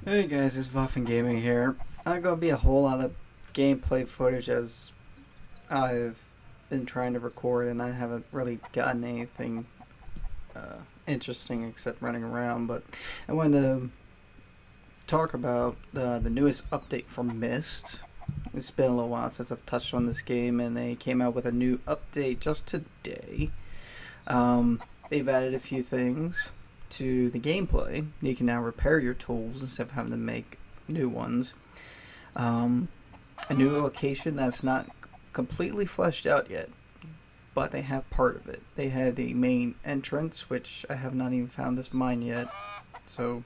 Hey guys, it's Vuffin Gaming here. Not gonna be a whole lot of gameplay footage as I've been trying to record and I haven't really gotten anything interesting except running around. But I wanted to talk about the newest update for Myst. It's been a little while since I've touched on this game, and they came out with a new update just today. They've added a few things to the gameplay. You can now repair your tools instead of having to make new ones. Um, a new location that's not completely fleshed out yet, but they have part of it. They have the main entrance, which I have not even found this mine yet. So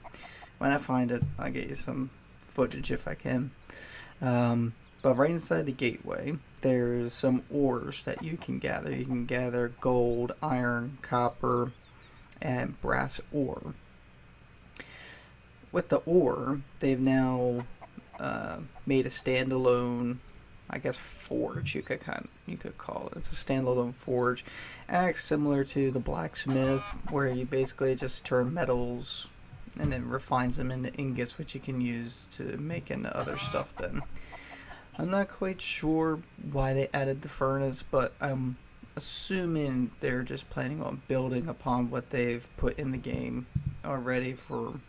when I find it, I'll get you some footage if I can. But right inside the gateway, there's some ores that you can gather. You can gather gold, iron, copper, and brass ore. With the ore, they've now made a standalone, I guess, forge. You could call it. It's a standalone forge, acts similar to the blacksmith, where you basically just turn metals and then refines them into ingots, which you can use to make into other stuff. Then I'm not quite sure why they added the furnace, but I'm assuming they're just planning on building upon what they've put in the game already for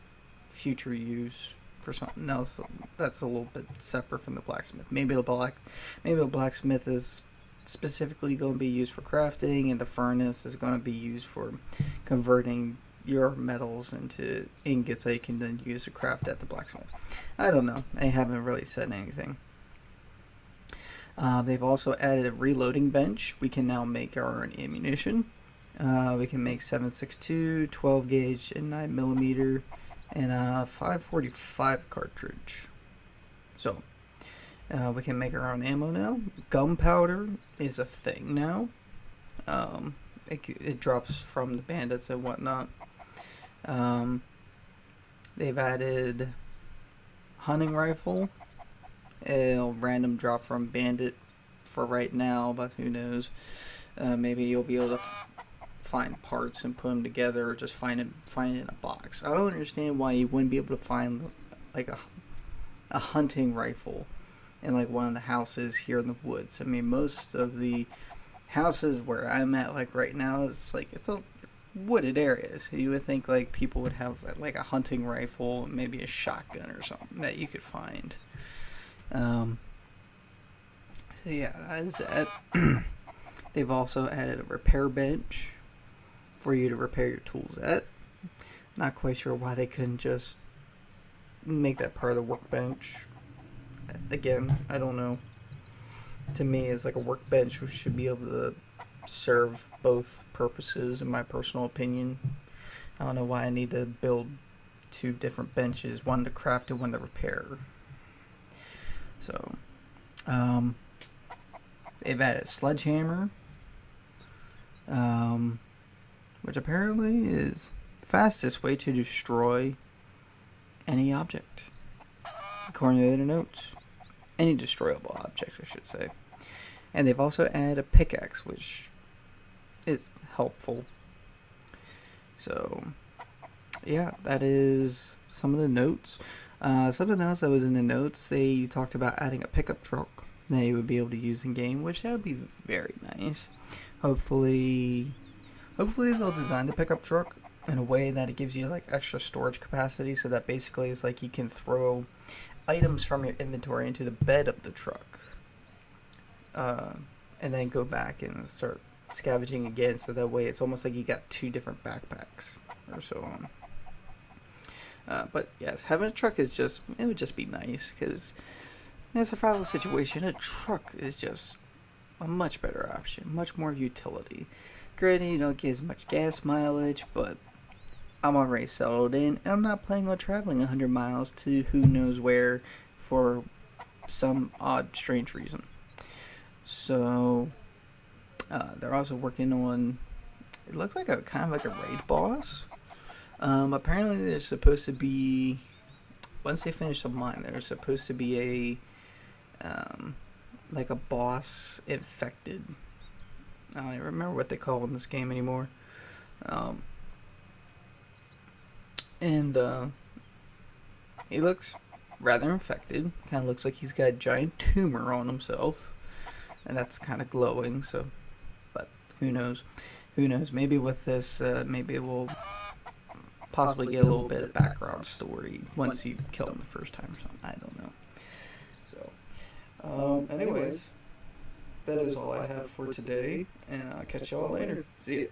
future use for something else that's a little bit separate from the blacksmith. Maybe the blacksmith is specifically going to be used for crafting, and the furnace is going to be used for converting your metals into ingots that you can then use to craft at the blacksmith. I don't know. They haven't really said anything. They've also added a reloading bench. We can now make our own ammunition. We can make 7.62, 12 gauge, and 9mm, and a 545 cartridge. So we can make our own ammo now. Gunpowder is a thing now. It drops from the bandits and whatnot. They've added hunting rifle. It'll random drop from bandit for right now, but who knows? Maybe you'll be able to find parts and put them together, or just find it in a box. I don't understand why you wouldn't be able to find like a hunting rifle in like one of the houses here in the woods. I mean, most of the houses where I'm at like right now, it's a wooded area, so you would think like people would have like a hunting rifle, maybe a shotgun or something that you could find. Um, so yeah, that is that. They've also added a repair bench for you to repair your tools at. Not quite sure why they couldn't just make that part of the workbench. Again, I don't know. To me, it's like a workbench which should be able to serve both purposes, in my personal opinion. I don't know why I need to build two different benches, one to craft and one to repair. So, they've added sledgehammer, which apparently is the fastest way to destroy any object, according to the notes. Any destroyable object, I should say. And they've also added a pickaxe, which is helpful. So, yeah, that is some of the notes. Something else that was in the notes, they talked about adding a pickup truck that you would be able to use in game, which that would be very nice. Hopefully they'll design the pickup truck in a way that it gives you like extra storage capacity, so that basically it's like you can throw items from your inventory into the bed of the truck, and then go back and start scavenging again. So that way it's almost like you got two different backpacks or so on. But yes, having a truck it would just be nice, because in a survival situation, a truck is just a much better option, much more utility. Granted, you don't get as much gas mileage, but I'm already settled in, and I'm not planning on traveling 100 miles to who knows where for some odd, strange reason. So, they're also working on, it looks like a kind of like a raid boss. Apparently there's supposed to be, once they finish the mine, there's supposed to be like a boss infected. I don't even remember what they call it in this game anymore. Um, and He looks rather infected. Kind of looks like he's got a giant tumor on himself, and that's kind of glowing. So, but who knows? Who knows? Maybe with this, maybe we'll possibly get a little bit of background story once you kill him the first time or something. I don't know. So, anyways, that is all I have for today, and I'll catch y'all later. See ya.